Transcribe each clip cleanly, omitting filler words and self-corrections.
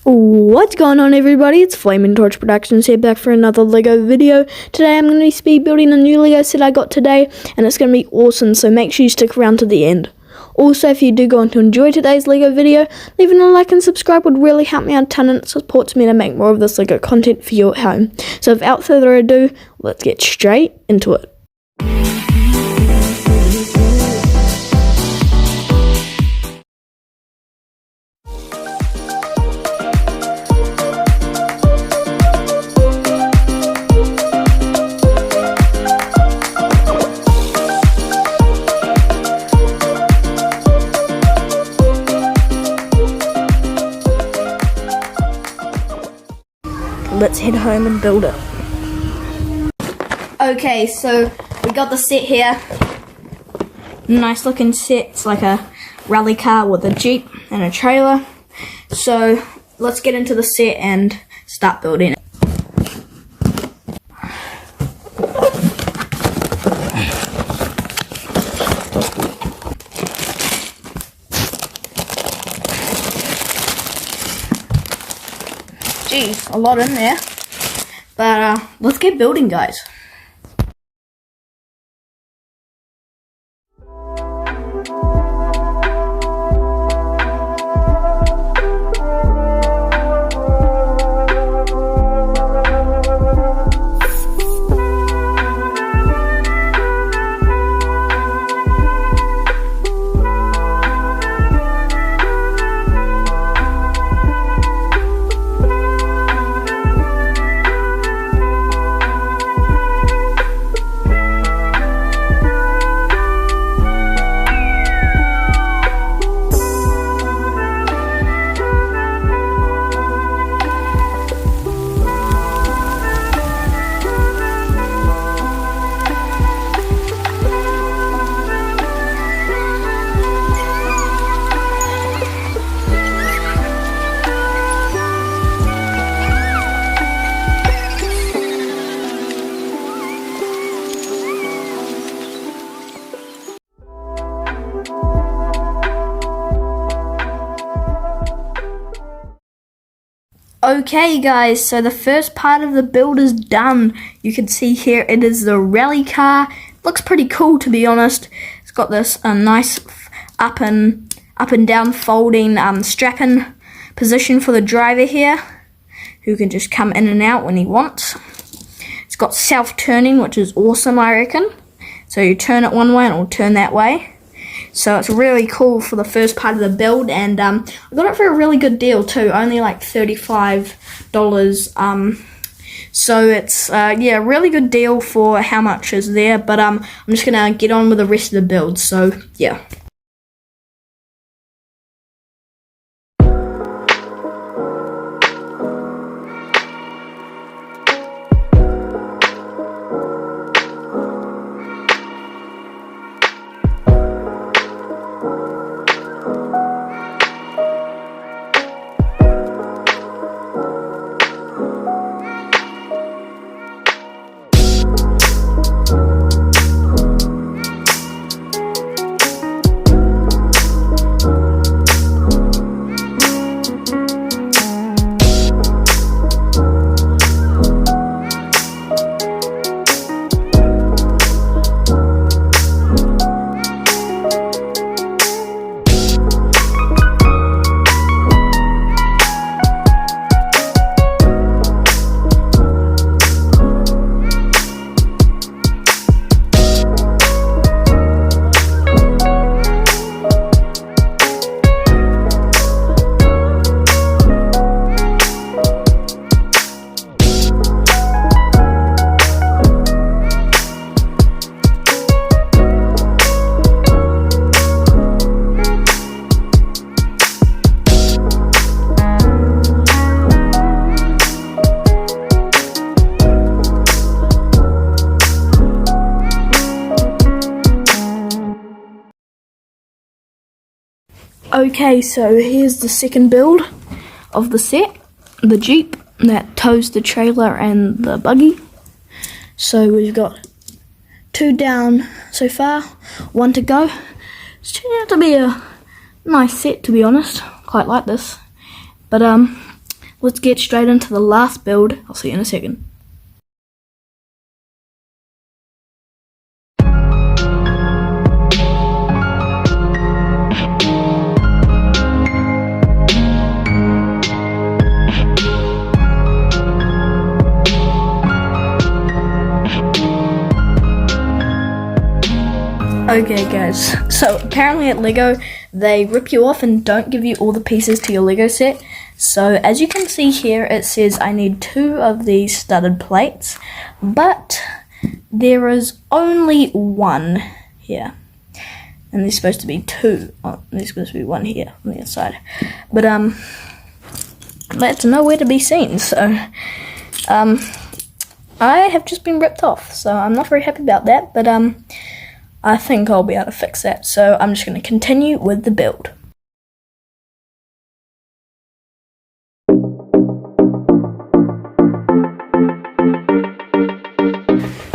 What's going on, everybody? It's Flaming Torch Productions here, back for another LEGO video. Today I'm going to be building a new LEGO set I got today, and it's going to be awesome, so make sure you stick around to the end. Also, if you do go on to enjoy today's LEGO video, leaving a like and subscribe would really help me out a ton, and it supports me to make more of this LEGO content for you at home. So without further ado, let's get straight into it. Let's head home and build it. Okay, so we got the set here. Nice looking set. It's like a rally car with a Jeep and a trailer. So let's get into the set and start building it. Geez, a lot in there, but let's get building, guys. Okay guys, so the first part of the build is done. You can see here it is the rally car. Looks pretty cool, to be honest. It's got this nice up and down folding strapping position for the driver here, who can just come in and out when he wants. It's got self-turning, which is awesome, I reckon. So you turn it one way and it'll turn that way. So it's really cool for the first part of the build, and I got it for a really good deal too, only like $35. So it's yeah, a really good deal for how much is there, but I'm just gonna get on with the rest of the build, so yeah. Okay, so here's the second build of the set, the Jeep that tows the trailer and the buggy. So we've got 2 down so far, 1 to go. It's turning out to be a nice set, to be honest. Quite like this. But let's get straight into the last build. I'll see you in a second. Okay guys, so apparently at LEGO, they rip you off and don't give you all the pieces to your LEGO set. So as you can see here, it says I need 2 of these studded plates, but there is only 1 here. And there's supposed to be 2, there's supposed to be 1 here on the other side. But that's nowhere to be seen, so I have just been ripped off, so I'm not very happy about that, but I think I'll be able to fix that, so I'm just going to continue with the build.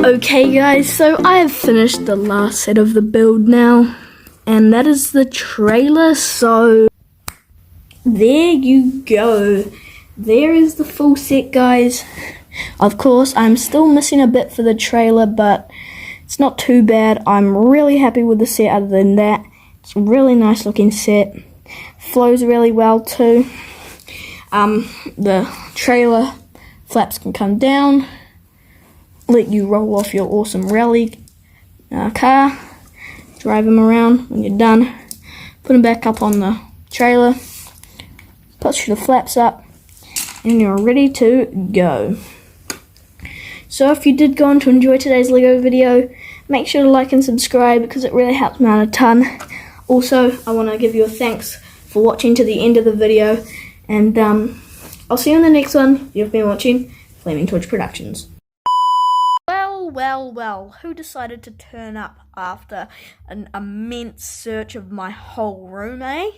Okay guys, so I have finished the last set of the build now, and that is the trailer, so there you go. There is the full set, guys. Of course, I'm still missing a bit for the trailer, but it's not too bad. I'm really happy with the set other than that. It's a really nice looking set. Flows really well too. The trailer flaps can come down. Let you roll off your awesome rally car. Drive them around when you're done. Put them back up on the trailer. Push the flaps up. And you're ready to go. So if you did go on to enjoy today's LEGO video, make sure to like and subscribe because it really helps me out a ton. Also, I want to give you a thanks for watching to the end of the video, and I'll see you in the next one. You've been watching Flaming Torch Productions. Well, who decided to turn up after an immense search of my whole room, eh?